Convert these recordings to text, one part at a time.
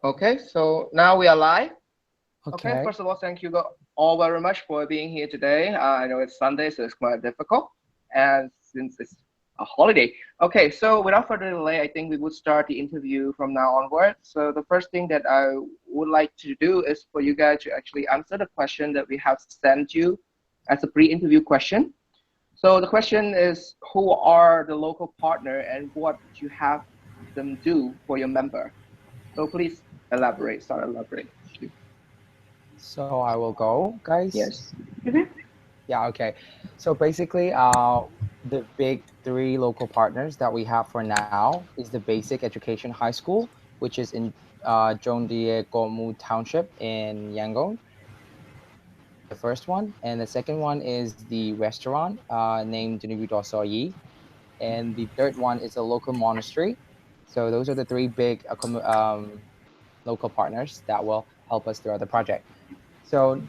Okay, so now we are live. Okay, Okay. first of all, thank you all very much for being here today. I know it's Sunday, so it's quite difficult, and since it's a holiday. Okay, so without further delay, I think we would start the interview from now onward. So the first thing that I would like to do is for you guys to actually answer the question that we have sent you as a pre-interview question. So the question is, who are the local partner and what you have them do for your member? So please elaborate, start elaborate. So I will go, guys. Yes. Mhm. Yeah, okay. So basically, the big three local partners that we have for now is the Basic Education High School, which is in Jongdie Gomu Township in Yangon. The first one, and the second one is the restaurant named Nubu Soyi, and the third one is a local monastery. So those are the three big local partners that will help us throughout the project. So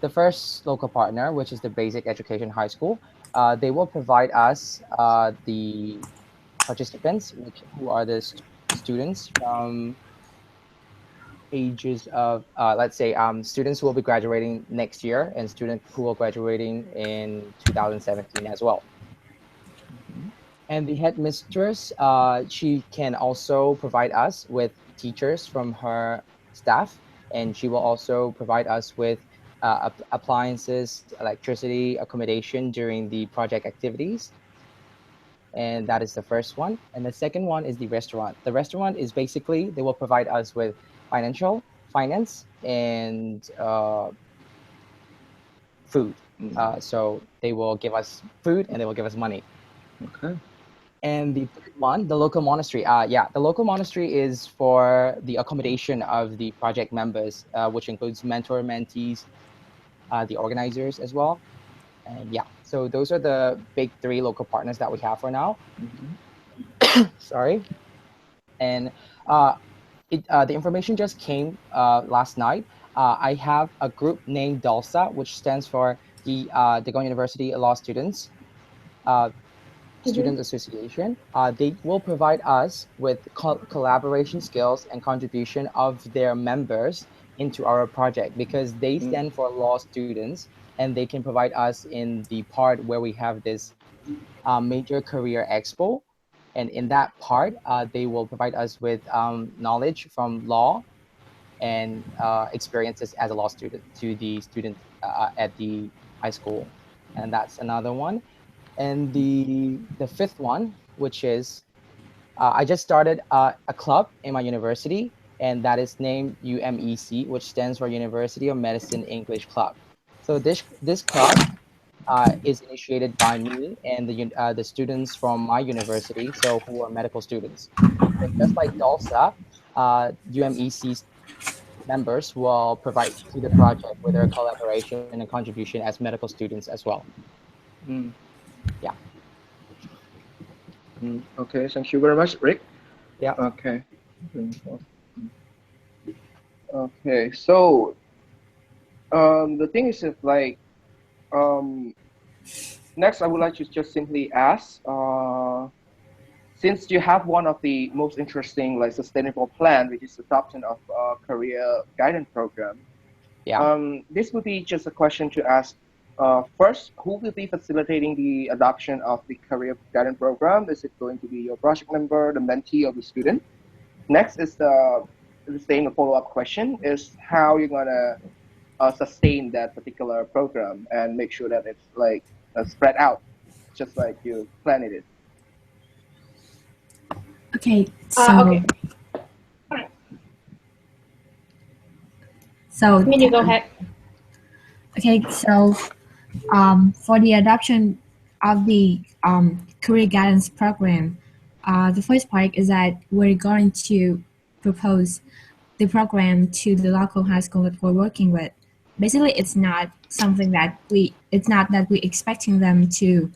the first local partner, which is the Basic Education High School, they will provide us the participants, who are the students from ages of, let's say, students who will be graduating next year and students who will graduating in 2017 as well. And the headmistress, she can also provide us with teachers from her staff, and she will also provide us with appliances, electricity, accommodation during the project activities. And that is the first one. And the second one is the restaurant. The restaurant is basically, they will provide us with finance, and food. So they will give us food and they will give us money. Okay. And the third one, the local monastery. Yeah, the local monastery is for the accommodation of the project members, which includes mentor, mentees, the organizers as well. And yeah, so those are the big three local partners that we have for now. Sorry. And the information just came last night. I have a group named DALSA, which stands for the Dagon University Law Students. Student Association. They will provide us with collaboration skills and contribution of their members into our project, because they stand for law students, and they can provide us in the part where we have this major career expo. And in that part, they will provide us with knowledge from law and experiences as a law student to the students at the high school. And that's another one. And the fifth one, which is I just started a club in my university, and that is named UMEC, which stands for University of Medicine English Club. So this club is initiated by me and the students from my university, so who are medical students. So just like DALSA, UMEC's members will provide to the project with their collaboration and contribution as medical students as well. Mm. Yeah. Okay, thank you very much, Rick. Yeah. Okay. Okay, so the thing is, if like um, next, I would like to just simply ask, since you have one of the most interesting like sustainable plan, which is adoption of career guidance program. Yeah. This would be just a question to ask. First, who will be facilitating the adoption of the career guidance program? Is it going to be your project member, the mentee, or the student? Next is the same follow-up question is how you're gonna sustain that particular program and make sure that it's like spread out, just like you planned it. Okay, so Okay. so Minnie, go ahead. okay, so for the adoption of the career guidance program, the first part is that we're going to propose the program to the local high school that we're working with. Basically, it's not something that we're expecting them to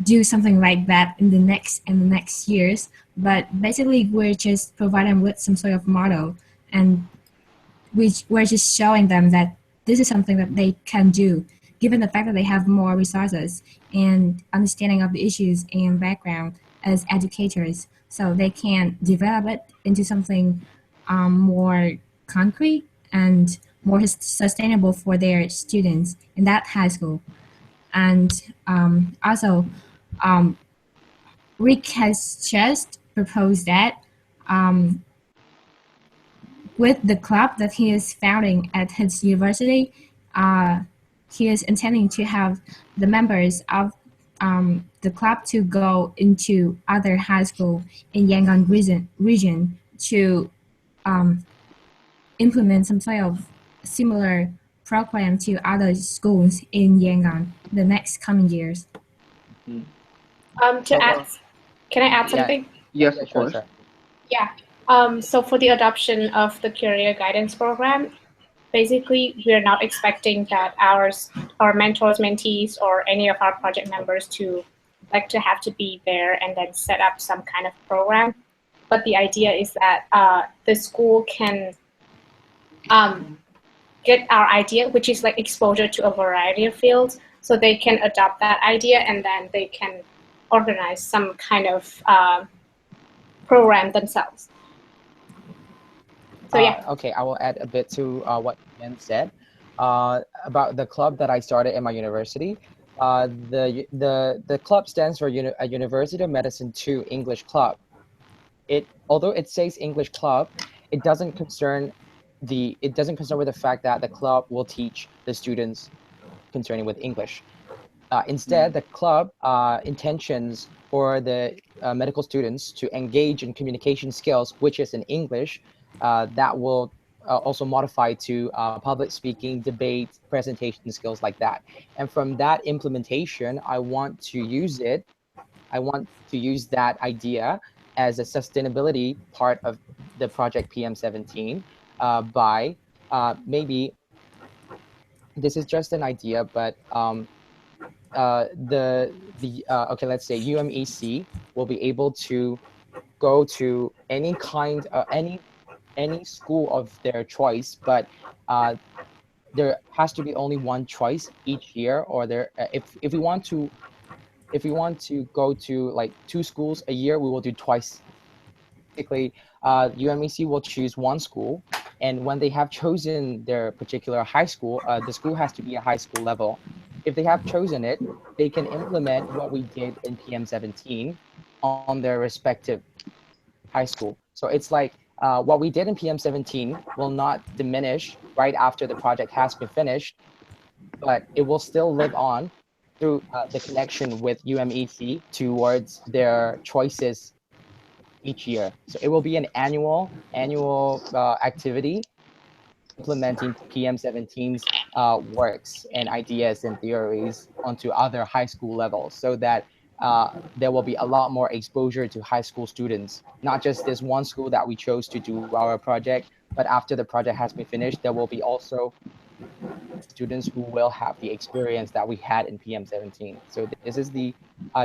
do something like that in the next years, but basically we're just providing them with some sort of model, and we're just showing them that this is something that they can do, given the fact that they have more resources and understanding of the issues and background as educators. so they can develop it into something more concrete and more sustainable for their students in that high school. And also, Rick has just proposed that with the club that he is founding at his university, he is intending to have the members of the club to go into other high school in Yangon region to implement some sort of similar program to other schools in Yangon the next coming years. To add, can I add something? Yes, of Sure, course. sure. Yeah. So for the adoption of the career guidance program, basically we're not expecting that our mentors, mentees, or any of our project members to have to be there and then set up some kind of program. But the idea is that the school can get our idea, which is like exposure to a variety of fields, so they can adopt that idea and then they can organize some kind of program themselves. So yeah. Okay, I will add a bit to what Ian said about the club that I started in my university. The club stands for a University of Medicine 2 English Club. Although it says English Club, it doesn't concern with the fact that the club will teach the students concerning with English. Instead, the club intentions for the medical students to engage in communication skills, which is in English, that will also modify to public speaking, debate, presentation skills like that. And from that implementation, I want to use that idea as a sustainability part of the project PM17 by maybe, this is just an idea, but okay, let's say UMEC will be able to go to any kind any school of their choice, but there has to be only one choice each year, or if we want to go to like 2 schools a year, we will do twice. Basically, UMEC will choose one school, and when they have chosen their particular high school, the school has to be a high school level. If they have chosen it, they can implement what we did in PM17 on their respective high school. So it's like what we did in PM17 will not diminish right after the project has been finished, but it will still live on through the connection with UMEC towards their choices each year. So it will be an annual activity implementing PM17's works and ideas and theories onto other high school levels, so that there will be a lot more exposure to high school students, not just this one school that we chose to do our project, but after the project has been finished, there will be also students who will have the experience that we had in PM17. So this is the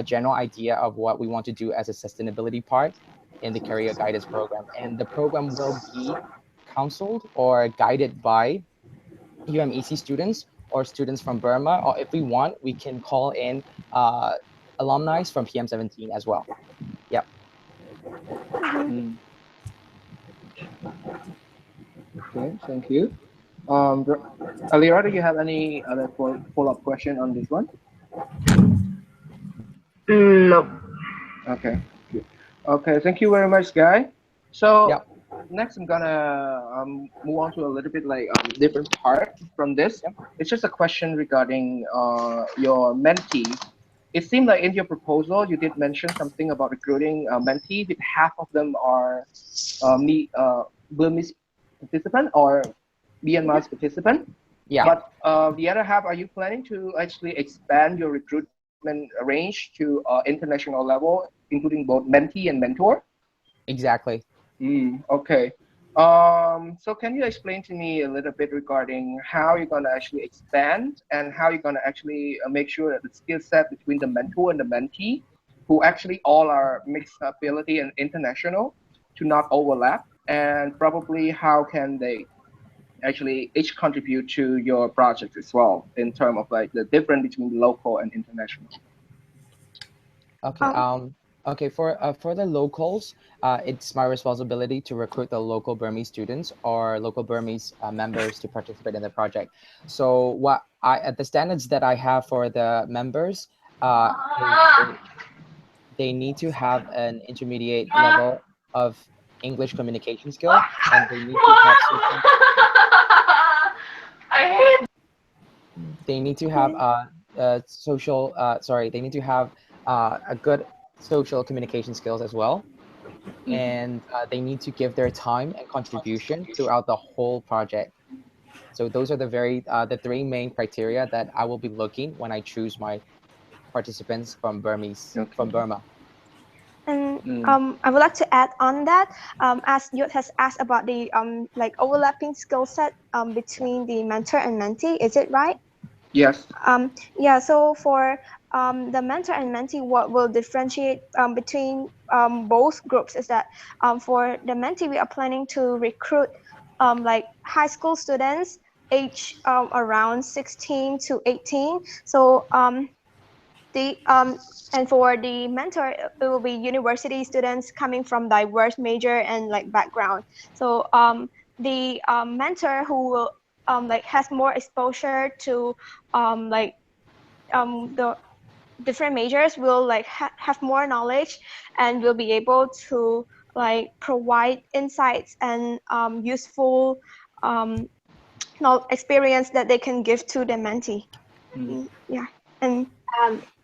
general idea of what we want to do as a sustainability part in the career guidance program. And the program will be counseled or guided by UMEC students or students from Burma, or if we want, we can call in alumni from PM17 as well. Yep. Okay, thank you. Alira, do you have any other follow-up question on this one? No. Okay. Good. Okay, thank you very much, Guy. So Yep. next, I'm gonna move on to a little bit like different part from this. Yep. It's just a question regarding your mentees. It seemed like in your proposal you did mention something about recruiting mentees. If half of them are Burmese participant or Myanmar's participant. Yeah. But the other half, are you planning to actually expand your recruitment range to international level, including both mentee and mentor? Exactly. Okay. So can you explain to me a little bit regarding how you're going to actually expand and how you're going to actually make sure that the skill set between the mentor and the mentee, who actually all are mixed ability and international, to not overlap, and probably how can they actually each contribute to your project as well in terms of like the difference between local and international? Okay. Okay, for the locals, it's my responsibility to recruit the local Burmese students or local Burmese members to participate in the project. So the standards that I have for the members is they need to have an intermediate level of English communication skill, and they need to have social. They need to have social. Sorry, they need to have a good social communication skills as well, and they need to give their time and contribution throughout the whole project. So those are the three main criteria that I will be looking when I choose my participants from Okay. Burma. And Mm. I would like to add on that, as you has asked about the like overlapping skill set between the mentor and mentee, is it right? Yes. Yeah, so for the mentor and mentee, what will differentiate between both groups is that for the mentee, we are planning to recruit like high school students age around 16 to 18. So the and for the mentor, it will be university students coming from diverse major and like background. So the mentor who will like has more exposure to like the different majors will like have more knowledge and will be able to like provide insights and useful experience that they can give to the mentee. Yeah, and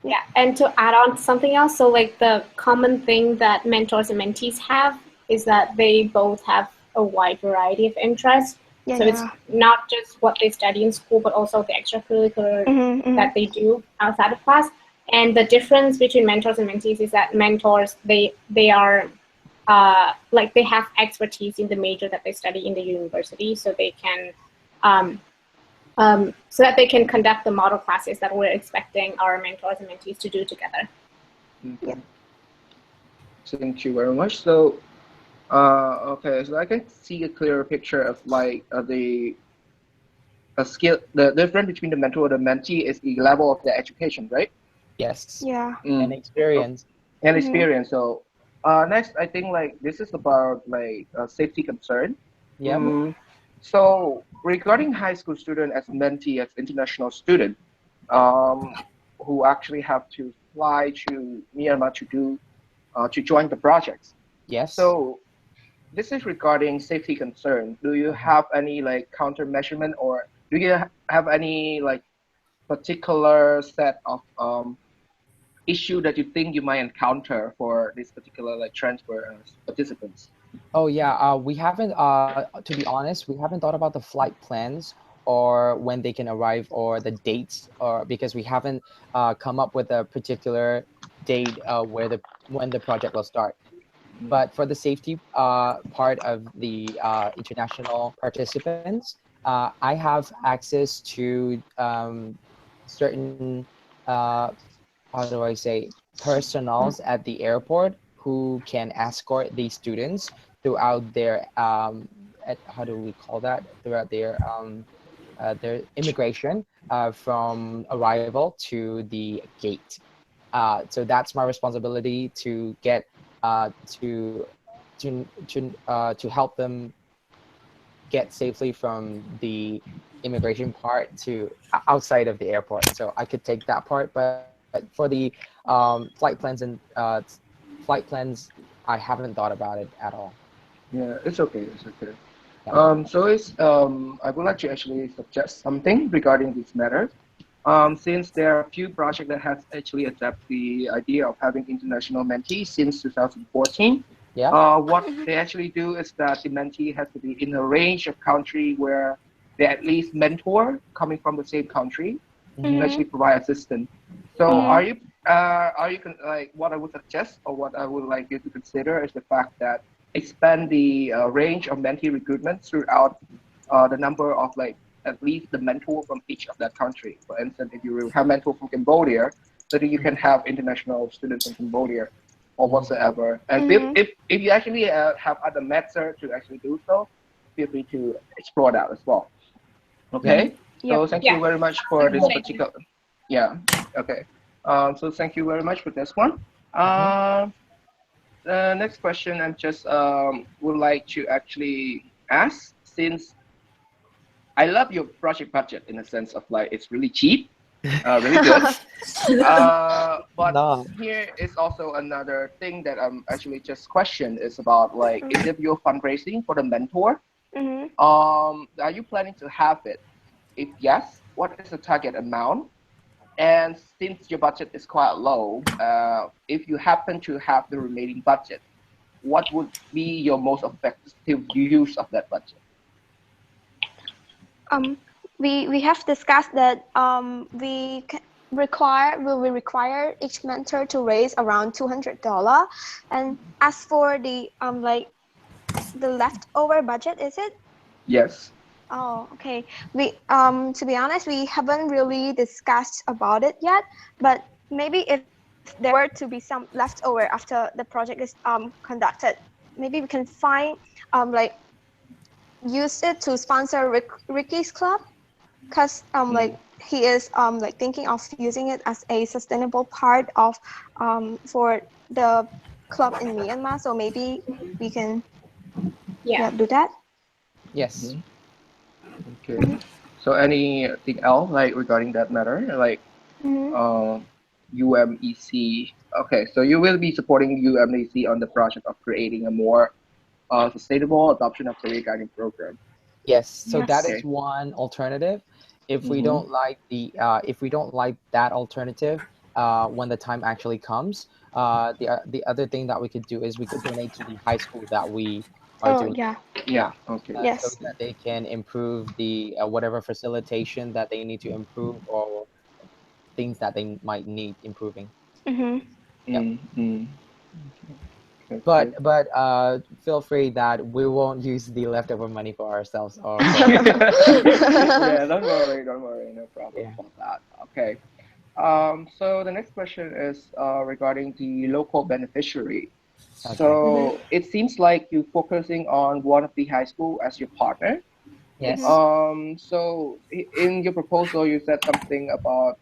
Yeah, and to add on to something else, so like the common thing that mentors and mentees have is that they both have a wide variety of interests. yeah, So it's not just what they study in school, but also the extracurricular that they do outside of class. And the difference between mentors and mentees is that mentors, they are like they have expertise in the major that they study in the university, so they can so that they can conduct the model classes that we're expecting our mentors and mentees to do together. Okay. Thank you very much. So, okay, so I can see a clearer picture of like the skill. The difference between the mentor and the mentee is the level of the education, right? Yes. yeah. And experience. And experience. So, next, I think like this is about like safety concern. Yep. So regarding high school student as mentee as international student, um, who actually have to fly to Myanmar to do to join the projects. Yes. So this is regarding safety concern. Do you have any like counter measurement, or do you have any like particular set of issue that you think you might encounter for this particular like transfer participants? Oh yeah, we haven't. To be honest, we haven't thought about the flight plans or when they can arrive or the dates, or because we haven't come up with a particular date when the project will start. But for the safety part of the international participants, I have access to certain how do I say personals at the airport who can escort these students throughout their how do we call that, throughout their immigration from arrival to the gate. So that's my responsibility to get to help them get safely from the immigration part to outside of the airport. So I could take that part, but for the flight plans, I haven't thought about it at all. Yeah, it's okay. It's okay. Yeah. So I would like to actually suggest something regarding this matter. Since there are a few projects that has actually adopted the idea of having international mentees since 2014. Yeah. What they actually do is that the mentee has to be in a range of country where they at least mentor coming from the same country to actually provide assistance. So like what I would suggest or what I would like you to consider is the fact that expand the range of mentee recruitment throughout the number of like at least the mentor from each of that country. For instance, if you have mentor from Cambodia, so that you can have international students from Cambodia or whatsoever. And if you actually have other methods to actually do so, feel free to explore that as well. Okay. So thank you very much for this particular. Yeah. Okay. So thank you very much for this one. next question I'm just would like to actually ask, since I love your project budget in a sense of like it's really cheap, really good. But No. here is also another thing that I'm actually just question is about like individual fundraising for the mentor. Mhm. Are you planning to have it? If yes, what is the target amount? And since your budget is quite low, if you happen to have the remaining budget, what would be your most effective use of that budget? We have discussed that we require each mentor to raise around $200, and as for the like the leftover budget, is it? Yes. Oh, okay. We to be honest, we haven't really discussed about it yet, but maybe if there were to be some leftover after the project is conducted, maybe we can find like use it to sponsor Ricky's club, because like he is like thinking of using it as a sustainable part of for the club in Myanmar. So maybe we can do that. Yes. Okay. So anything else like regarding that matter, like UMEC? Okay, so you will be supporting UMEC on the project of creating a more sustainable adoption of career guiding program. Yes. So Yes. that is Okay. one alternative. If we Mhm. don't like if we don't like that alternative, when the time actually comes, the other thing that we could do is we could donate to the high school that we are Oh doing. yeah. Yeah. Okay. So Yes. that they can improve the whatever facilitation that they need to improve or things that they might need improving. Mm-hmm. Yep. Mm-hmm. Okay. But feel free that we won't use the leftover money for ourselves or for Yeah, don't worry, don't worry, no problem yeah. about that. Okay. So the next question is regarding the local beneficiary. Okay. So it seems like you're focusing on one of the high school as your partner. Yes. So in your proposal, you said something about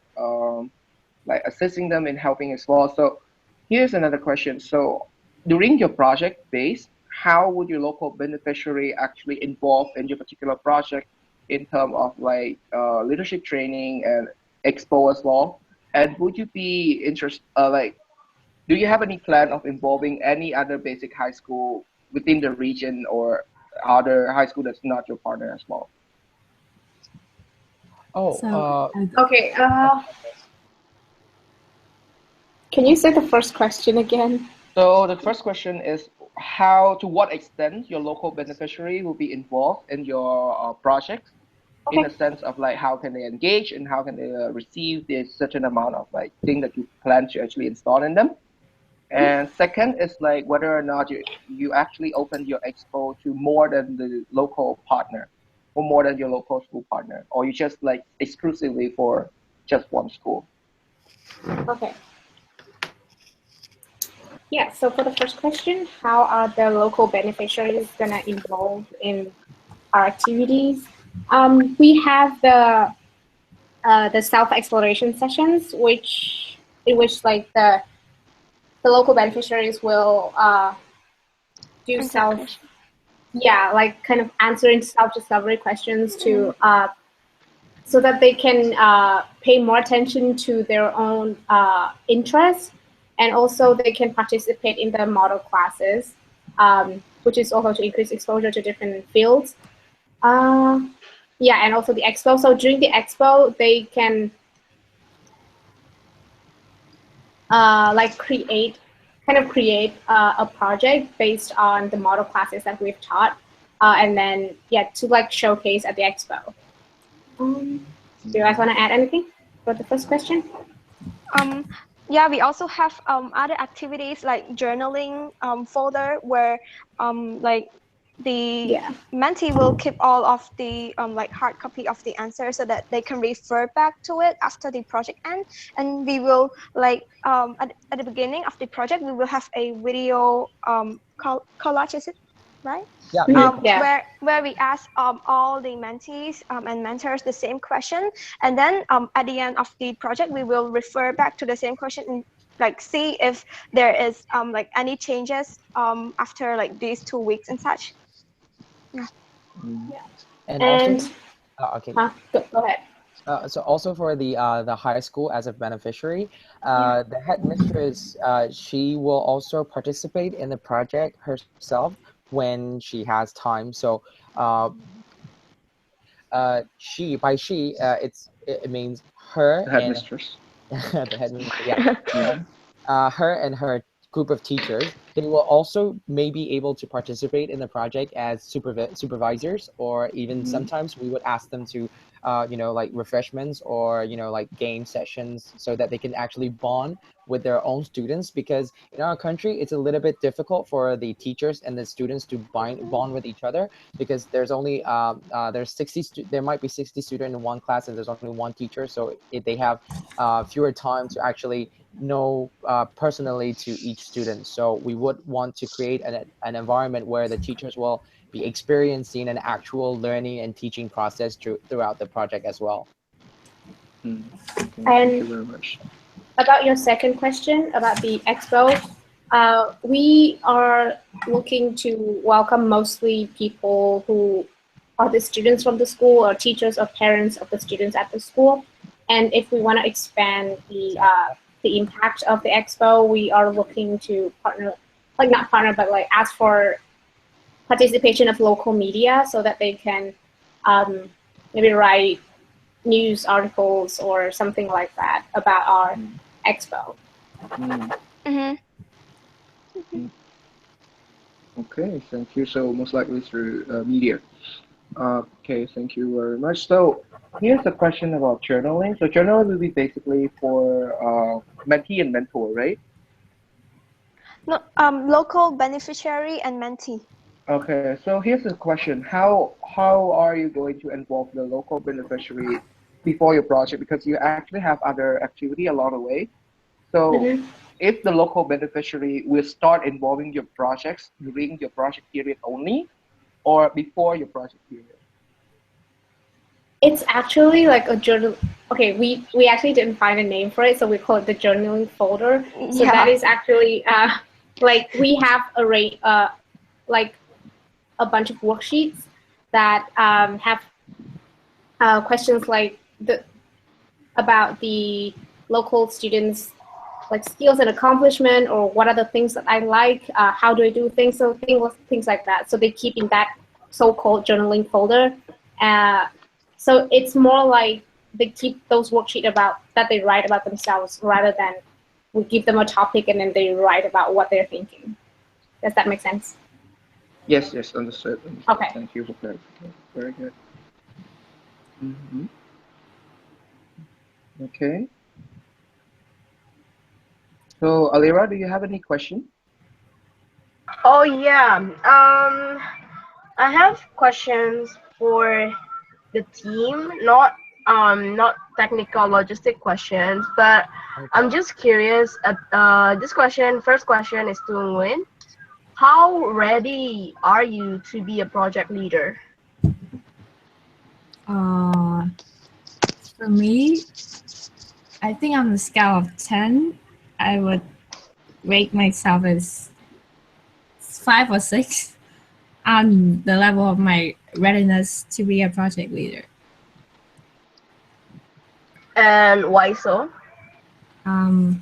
like assisting them in helping as well. So here's another question. So during your project phase, how would your local beneficiary actually involve in your particular project in terms of like leadership training and expo as well? And would you be interested, like, do you have any plan of involving any other basic high school within the region or other high school that's not your partner as well? Oh, So Okay. Can you say the first question again? So the first question is how, to what extent your local beneficiary will be involved in your project, in Okay. a sense of like how can they engage and how can they receive this certain amount of like thing that you plan to actually install in them. And second is like whether or not you actually open your expo to more than the local partner or more than your local school partner, or you just like exclusively for just one school. Okay. Yeah, so for the first question, how are the local beneficiaries gonna involve in our activities? We have the self-exploration sessions, in which like the local beneficiaries will do like kind of answering self-discovery questions to so that they can pay more attention to their own interests, and also they can participate in the model classes, which is also to increase exposure to different fields. Yeah, and also the expo. So during the expo, they can like create a project based on the model classes that we've taught, and then to like showcase at the expo. Do you guys want to add anything for the first question? Yeah, we also have other activities like journaling folder where like the mentee will keep all of the like hard copy of the answer so that they can refer back to it after the project ends. And we will like at the beginning of the project we will have a video collage, is it right? Yeah. Where we ask all the mentees and mentors the same question, and then at the end of the project we will refer back to the same question like see if there is like any changes after like these 2 weeks and such. Yeah. And And also, okay. go ahead. So also for the high school as a beneficiary, Yeah. the headmistress, she will also participate in the project herself when she has time. So uh, it means her The and headmistress. the headmistress. Yeah, Yeah. her and her group of teachers, they will also may be able to participate in the project as supervisors, or even Mhm. sometimes we would ask them to, like refreshments or, like game sessions so that they can actually bond with their own students, because in our country it's a little bit difficult for the teachers and the students to bond with each other, because there's only there's there might be 60 students in one class and there's only one teacher, so they have fewer time to actually know personally to each student. So we would want to create an environment where the teachers will be experiencing an actual learning and teaching process throughout the project as well. Mm. Okay, thank you And very much. about your second question about the expo, we are looking to welcome mostly people who are the students from the school or teachers or parents of the students at the school. And if we want to expand the impact of the expo, we are looking to partner, like not partner, but like ask for participation of local media so that they can maybe write news articles or something like that about our expo. Mm. Mm-hmm. Okay, thank you. So most likely through media. Okay, thank you very much. So here's a question about journaling. So journaling will be basically for mentee and mentor, right? No, local beneficiary and mentee. Okay, so here's the question. How are you going to involve the local beneficiary before your project? Because you actually have other activity along the way. So Mm-hmm. if the local beneficiary will start involving your projects during your project period only, or before your project period? It's actually like a journal. Okay, we actually didn't find a name for it, so we call it the journaling folder. So that Yeah. is actually like we have like a bunch of worksheets that have questions like about the local students like skills and accomplishment, or what are the things that I like, how do I do things, so things like that. So they keep in that so-called journaling folder. So it's more like they keep those worksheets about that they write about themselves, rather than we give them a topic and then they write about what they're thinking. Does that make sense? Yes, yes, understood, understood. Okay. Thank you for clarification. Very good. Hmm. Okay. So Alira, do you have any question? Oh yeah. I have questions for the team, not technical logistic questions, but I'm Okay. just curious. First question is to Nguyen. How ready are you to be a project leader? Uh, for me, I think on the scale of 10, I would rate myself as 5 or 6 on the level of my readiness to be a project leader. And why so? Um,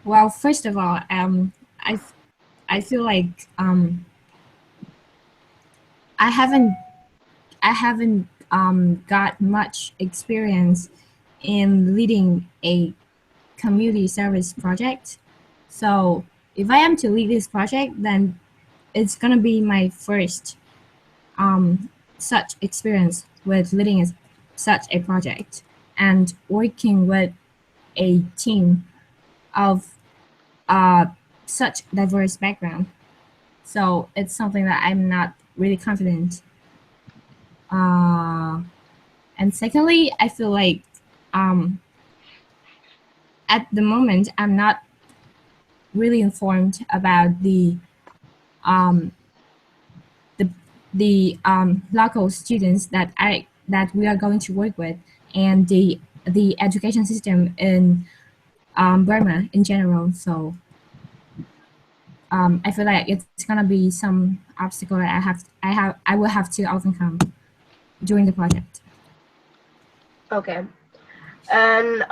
well, first of all, I, I feel like I haven't got much experience in leading a community service project. So if I am to lead this project, then it's gonna be my first such experience with leading such a project and working with a team of uh, such diverse background. So it's something that I'm not really confident. Uh, and secondly, I feel like um, at the moment I'm not really informed about um, the local students that we are going to work with, and the education system in Burma in general. So I feel like it's gonna be some obstacle that I will have to overcome during the project. Okay. And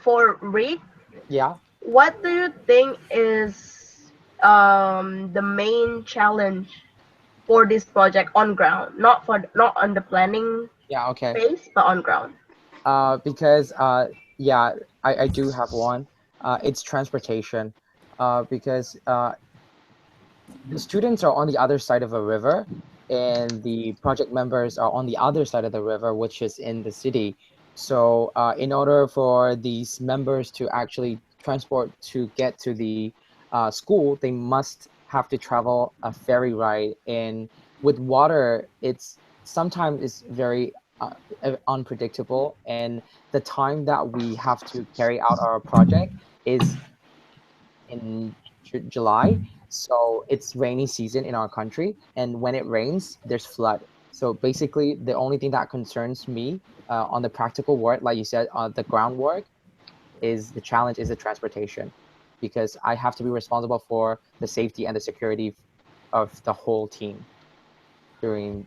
for Reed, Yeah. what do you think is the main challenge for this project on ground? Not on the planning Yeah. Okay. phase, but on ground. Because yeah, I do have one. It's transportation. Because the students are on the other side of a river, and the project members are on the other side of the river, which is in the city. So in order for these members to actually transport to get to the school, they must have to travel a ferry ride. And with water, it's sometimes it's very unpredictable, and the time that we have to carry out our project is in July. So it's rainy season in our country, and when it rains, there's flood. So basically, the only thing that concerns me on the practical work, like you said, the groundwork, is the challenge is the transportation, because I have to be responsible for the safety and the security of the whole team during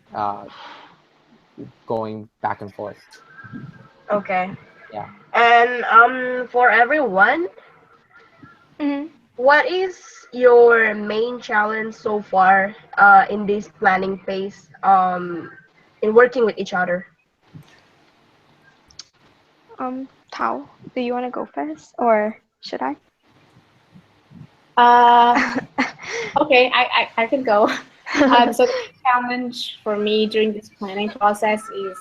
going back and forth. Okay. Yeah. And for everyone, Mhm. what is your main challenge so far in this planning phase in working with each other? Tao, do you want to go first, or should I? Okay, I can go. So the big challenge for me during this planning process is,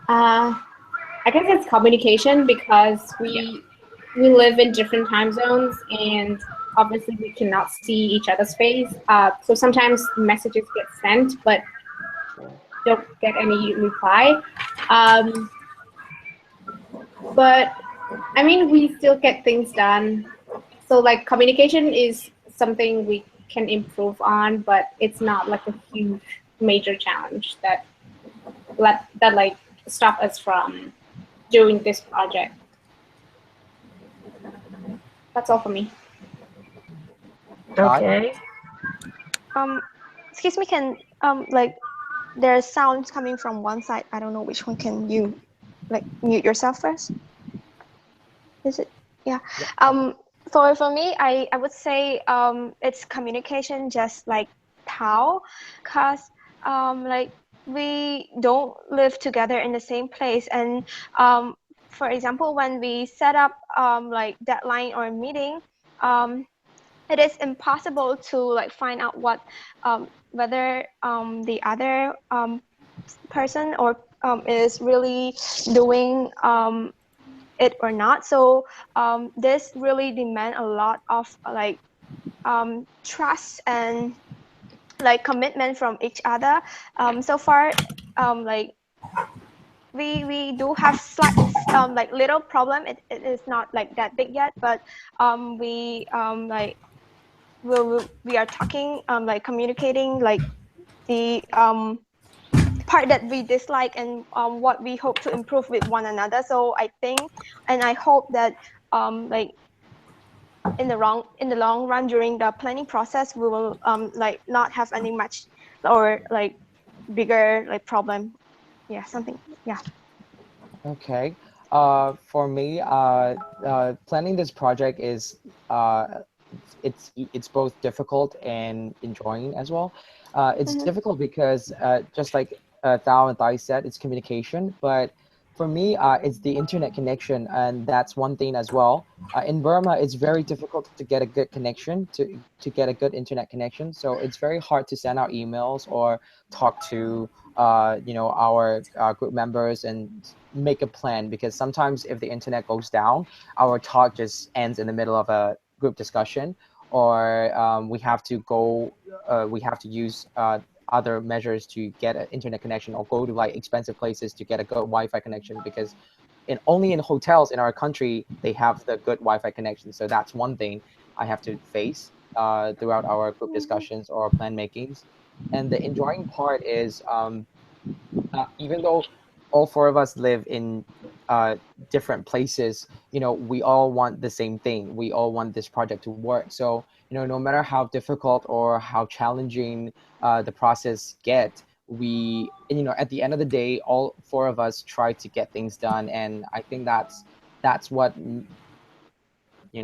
I guess it's communication, because we live in different time zones, and obviously we cannot see each other's face. So sometimes messages get sent, but don't get any reply. But I mean, we still get things done. So like communication is something we can improve on, but it's not like a huge major challenge that like stop us from doing this project. That's all for me. Okay. Excuse me, can like there's sounds coming from one side. I don't know which one. Can you like mute yourself first? Is it? Yeah. For me, I would say it's communication, just like Tao, cause like we don't live together in the same place, and for example, when we set up like deadline or meeting, it is impossible to like find out what whether the other person or is really doing it or not. So this really demand a lot of like trust and like commitment from each other. So far, like we do have slight like little problem. It is not like that big yet, but we like we are talking like communicating like the part that we dislike and what we hope to improve with one another. So I think and I hope that like in the long run during the planning process we will like not have any much or like bigger like problem. Yeah, something. Yeah. Okay. For me, planning this project is it's both difficult and enjoying as well. It's difficult because just like Thao and Thai said, it's communication. But for me, it's the internet connection, and that's one thing as well. In Burma, it's very difficult to get a good connection, to get a good internet connection. So it's very hard to send out emails or talk to our group members and make a plan, because sometimes if the internet goes down, our talk just ends in the middle of a group discussion, or we have to use other measures to get an internet connection, or go to like expensive places to get a good Wi-Fi connection, because only in hotels in our country they have the good Wi-Fi connection. So that's one thing I have to face throughout our group discussions or plan makings. And the enjoying part is even though all four of us live in different places, we all want the same thing. We all want this project to work. So, no matter how difficult or how challenging the process get, we, at the end of the day, all four of us try to get things done. And I think that's what,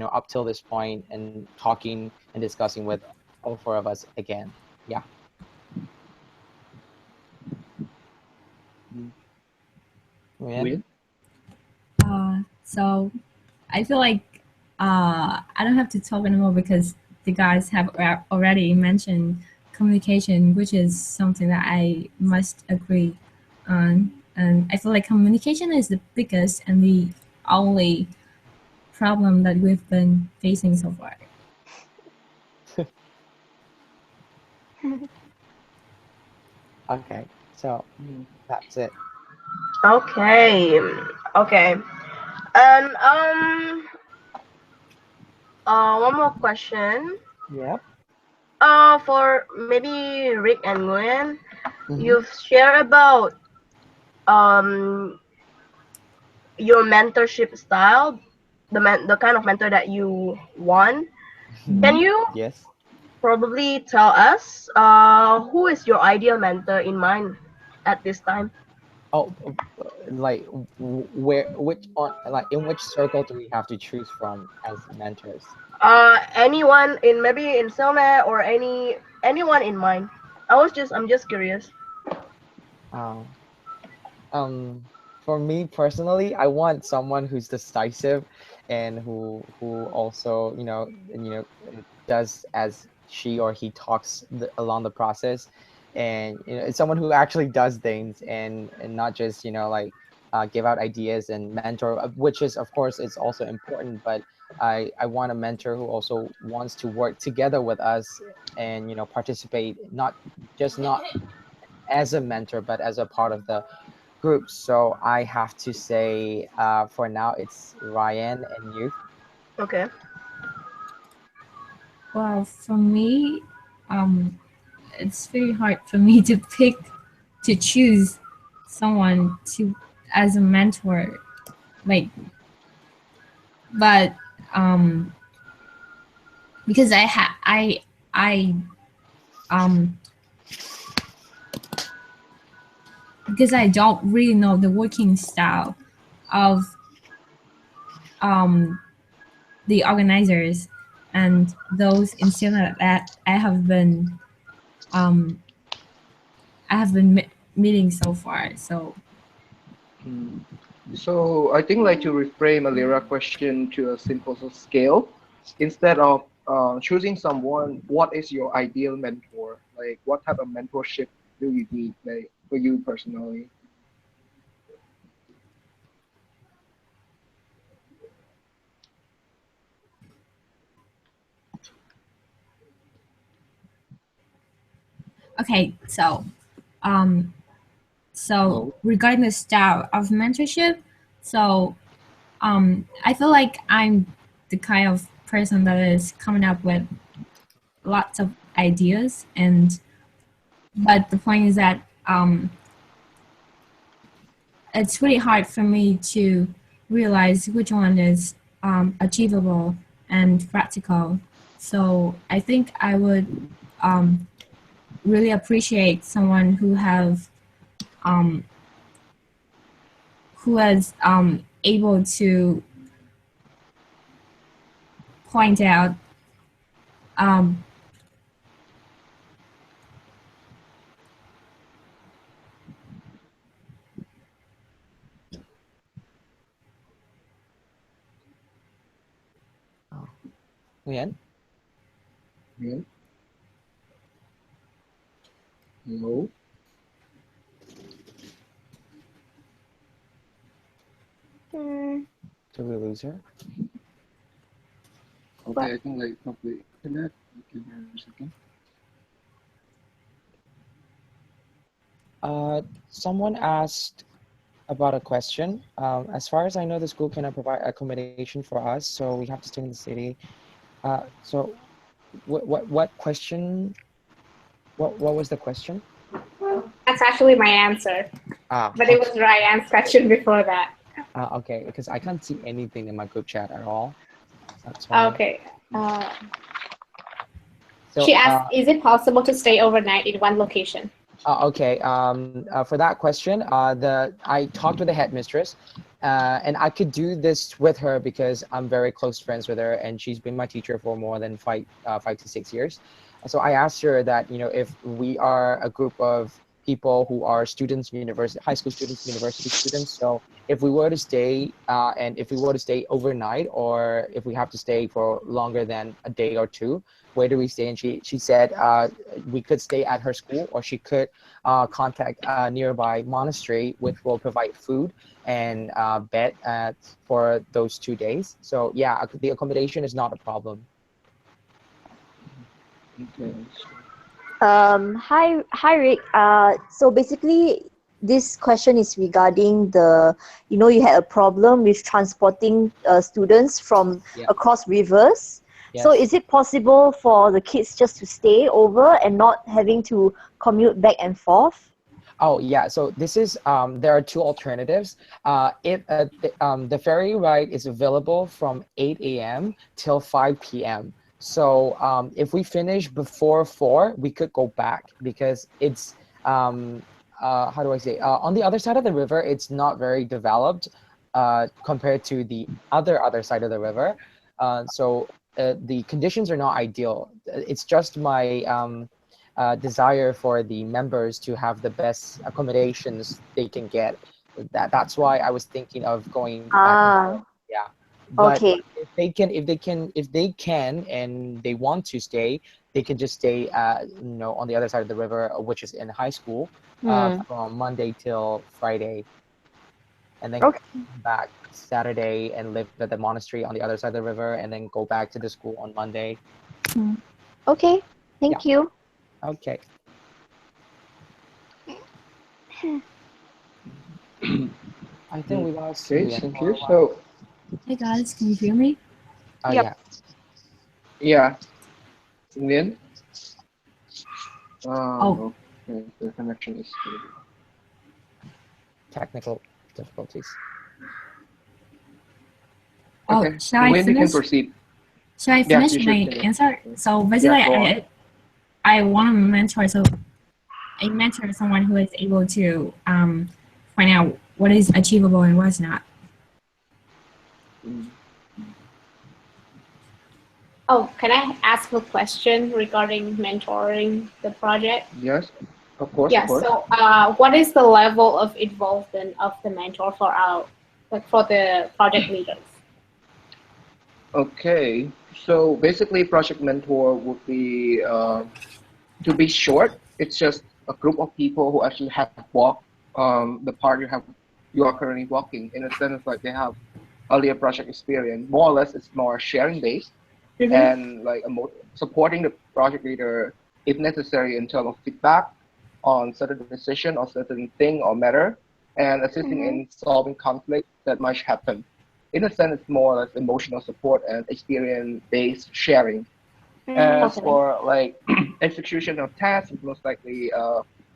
up till this point, and talking and discussing with all four of us again. Yeah. With? So I feel like I don't have to talk anymore because the guys have already mentioned communication, which is something that I must agree on. And I feel like communication is the biggest and the only problem that we've been facing so far. Okay, so that's it. Okay. Okay. And one more question. Yep. For maybe Rick and Nguyen, Mhm. you've shared about your mentorship style, the kind of mentor that you want. Can you Yes. probably tell us who is your ideal mentor in mind at this time? Oh, like in which circle do we have to choose from as mentors? Anyone in maybe in SEALNet or anyone in mind. I'm just curious. Um, for me personally, I want someone who's decisive and who also, does as she or he talks along the process, and it's someone who actually does things, and not just give out ideas and mentor, which is of course it's also important, but I want a mentor who also wants to work together with us and participate, not as a mentor but as a part of the group. So I have to say, for now, it's Ryan and you. Okay. Well, for me, it's very hard for me to choose someone to as a mentor, like, but because I um because I don't really know the working style of um the organizers and those in Sierra that um I have been meeting so far. So So I think like to reframe a Lyra question to a simple scale, instead of choosing someone, what is your ideal mentor? Like what type of mentorship do you need, like for you personally? okay, um so Hello. regarding the style of mentorship, so I feel like I'm the kind of person that is coming up with lots of ideas, and but the point is that it's really hard for me to realize which one is achievable and practical. So I think I would really appreciate someone um, who is able to point out um, Oh, Nguyen? Yeah. Hello. Hmm, Did we lose her? Okay, I think like probably internet. Give me a second. Someone asked about a question. As far as I know, the school cannot provide accommodation for us, so we have to stay in the city. So, what question? What was the question? That's actually my answer. But it was Ryan's question before that. Okay, because I can't see anything in my group chat at all. That's why. Okay. So, she asked, is it possible to stay overnight in one location? Okay, for that question, I talked with the headmistress, and I could do this with her because I'm very close friends with her, and she's been my teacher for more than 5 to 6 years. So I asked her that, you know, if we are a group of people who are students, high school students, university students. So if we were to stay, and if we were to stay overnight, or if we have to stay for longer than a day or two, where do we stay? And she said we could stay at her school, or she could contact a nearby monastery, which will provide food and bed for those 2 days. So yeah, the accommodation is not a problem. Okay. Hi, Rick. So basically, this question is regarding you had a problem with transporting students from across rivers. Yes. So is it possible for the kids just to stay over and not having to commute back and forth? Oh yeah, so this is there are 2 alternatives. The ferry ride is available from 8 a.m. till 5 p.m. So if we finish before 4, we could go back, because it's how do I say, on the other side of the river, it's not very developed compared to the other side of the river. So the conditions are not ideal. It's just my desire for the members to have the best accommodations they can get. That's why I was thinking of going back. Yeah. But Okay. if they can and they want to stay, they can just stay on the other side of the river, which is in high school, from Monday till Friday, and then come back Saturday and live at the monastery on the other side of the river, and then go back to the school on Monday. Okay, thank you. Okay. I think we lost. Okay, thank you. So, Hey guys, can you hear me? Yep. yeah, Lynn. Oh. Okay, the connection is Technical difficulties. okay. Oh, shall I Lynn, you can finish? proceed. Should I Yes, finish you should my finish. answer? So basically, Yeah, go on. I want to mentor. So I mentor someone who is able to find out what is achievable and what's not. Oh, can I ask a question regarding mentoring the project? Yes, of course. Yeah. Of course. So, what is the level of involvement of the mentor for the project leaders? Okay, so basically, project mentor would be, to be short, it's just a group of people who actually have walked the part you are currently walking. In a sense, like they have earlier project experience. More or less, it's more sharing based and like supporting the project leader if necessary in terms of feedback on certain decision or certain thing or matter, and assisting in solving conflict that might happen. In a sense, it's more or less emotional support and experience-based sharing. As for like execution of tasks, it's most likely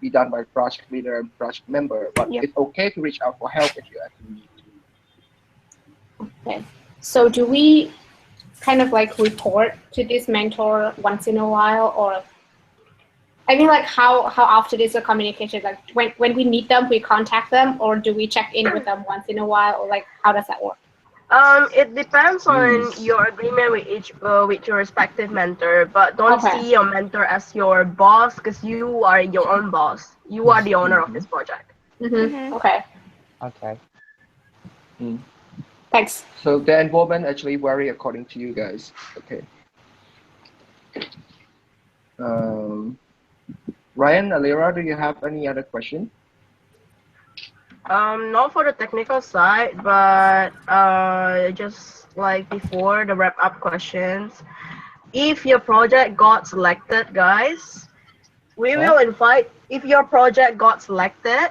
be done by project leader and project member. But it's okay to reach out for help if you actually need to. Okay. So do we kind of like report to this mentor once in a while, or I mean, like how often is the communication? Like when we need them, we contact them, or do we check in with them once in a while, or like how does that work? It depends on your agreement with your respective mentor, but don't see your mentor as your boss, because you are your own boss. You are the owner of this project. Okay. Okay. Thanks. So the involvement actually vary according to you guys. Okay. Ryan, Alira, do you have any other question? Not for the technical side, but just like before the wrap-up questions, if your project got selected, guys, we will invite. If your project got selected,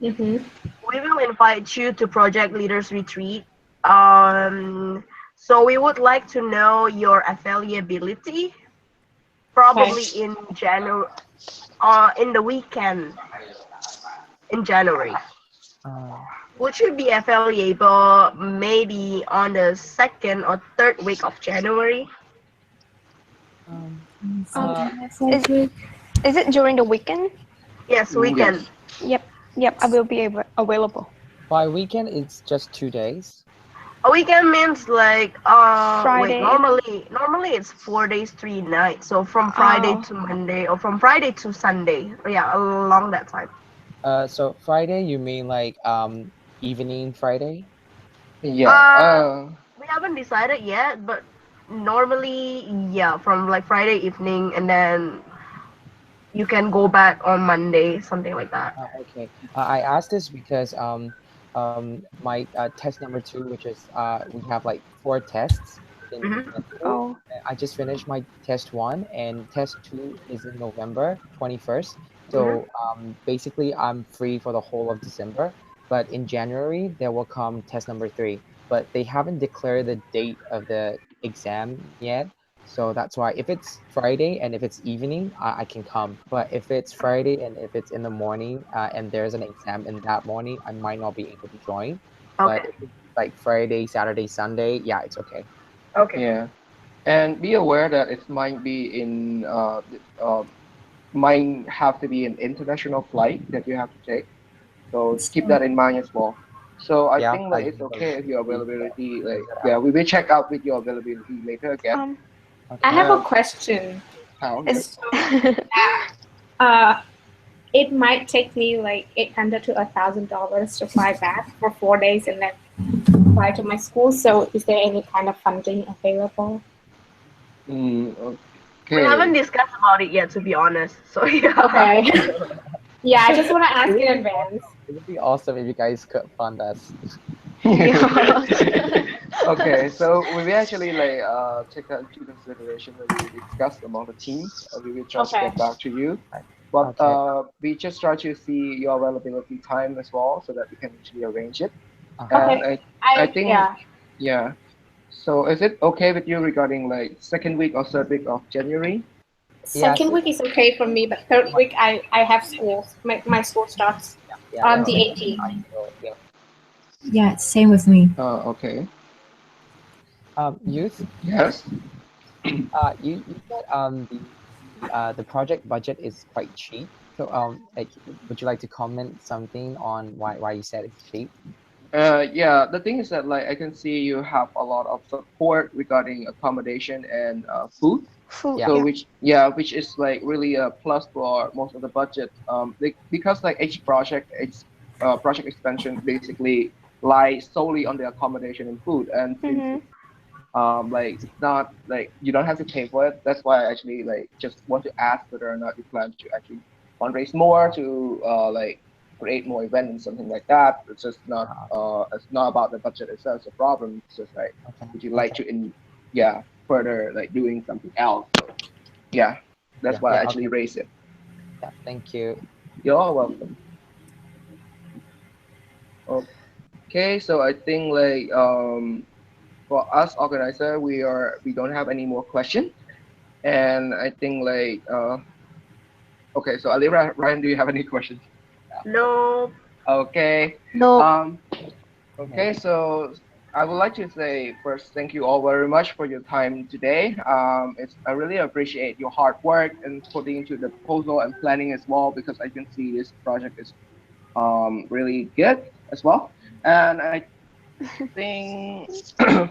we will invite you to project leaders retreat. So we would like to know your availability, probably in January. in the weekend in January. Uh, Would you be available maybe on the second or third week of January? um, Is, is it during the weekend? Yes, weekend. Yep, I will be available. by weekend, it's just 2 days. A weekend means like wait, Friday. normally it's 4 days, 3 nights. So from Friday Oh. to Monday or from Friday to Sunday. Yeah, along that time. So Friday, you mean like evening Friday? Yeah. We haven't decided yet, but normally yeah, from like Friday evening and then you can go back on Monday, something like that. Okay. I asked this because my test number 2, which is we have like 4 tests in Mhm. school. Oh. I just finished my test 1, and test 2 is in November 21st. Mhm. So basically, I'm free for the whole of December. But in January, there will come test number 3. But they haven't declared the date of the exam yet. So that's why if it's Friday and if it's evening, I can come. But if it's Friday and if it's in the morning and there's an exam in that morning, I might not be able to join. But Okay. if it's like Friday, Saturday, Sunday, yeah, it's okay. Okay. Yeah. And be aware that it might be in might have to be an international flight that you have to take. So keep that in mind as well. So I Yeah, think I like it's okay if your will availability like figure it yeah out. we will check out with your availability later again. I Okay. have a question. How? Is Yes. Uh, it might take me like $800 to $1,000 to fly back for 4 days and then fly to my school. So, is there any kind of funding available? We haven't Okay. discussed about it yet, to be honest. So yeah. Okay. Yeah, I just want to It ask would in be advance. awesome. It would be awesome if you guys could fund us. yeah. Okay, so we will actually like take that into consideration when we discuss among the teams. We will just Okay. get back to you. Right. But Okay. we just try to see your availability time as well, so that we can actually arrange it. Uh-huh. And Okay. I think Yeah. yeah. So is it okay with you regarding like second week or third week of January? Yeah, Second week is okay for me, but third week I have school. My school starts yeah, on yeah. the 18th. Yeah. Yeah, same with me. Okay. Youth, Yes. you said the project budget is quite cheap. So like, would you like to comment something on why you said it's cheap? Yeah, the thing is that like I can see you have a lot of support regarding accommodation and food. Food. Yeah. So Yeah. which is like really a plus for most of the budget. Because like each project expansion basically lies solely on the accommodation and food, and since Mhm. it's like it's not like you don't have to pay for it. That's why I actually like just want to ask whether or not you plan to actually fundraise more to like create more event and something like that. It's not about the budget itself. It's a problem. It's just like Okay. would you like Okay. to further like doing something else? So yeah, that's Yeah. why I Yeah. actually Okay. raised it. Yeah. Thank you. You're welcome. Okay, so I think like for us organizer we don't have any more questions. And I think like okay, so Alira, Ryan, do you have any questions? No. Okay. No. Um okay, so I would like to say first thank you all very much for your time today. I really appreciate your hard work and putting into the proposal and planning as well because I can see this project is really good as well. And I think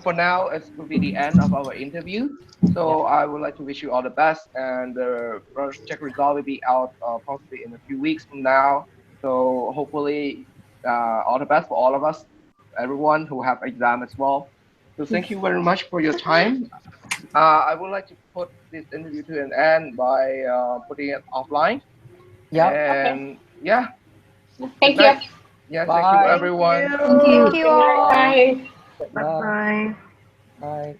for now it will be the end of our interview. Yeah. So I would like to wish you all the best, and the project result will be out possibly in a few weeks from now. So hopefully, all the best for all of us, everyone who have exam as well. So thank you very much for your time. I would like to put this interview to an end by putting it offline. Yeah. Okay. And yeah, good Thank you. night. Yeah, thank you Bye. Thank everyone. Thank you. Thank you. you Good night. all. Bye. Good luck. Bye. Bye.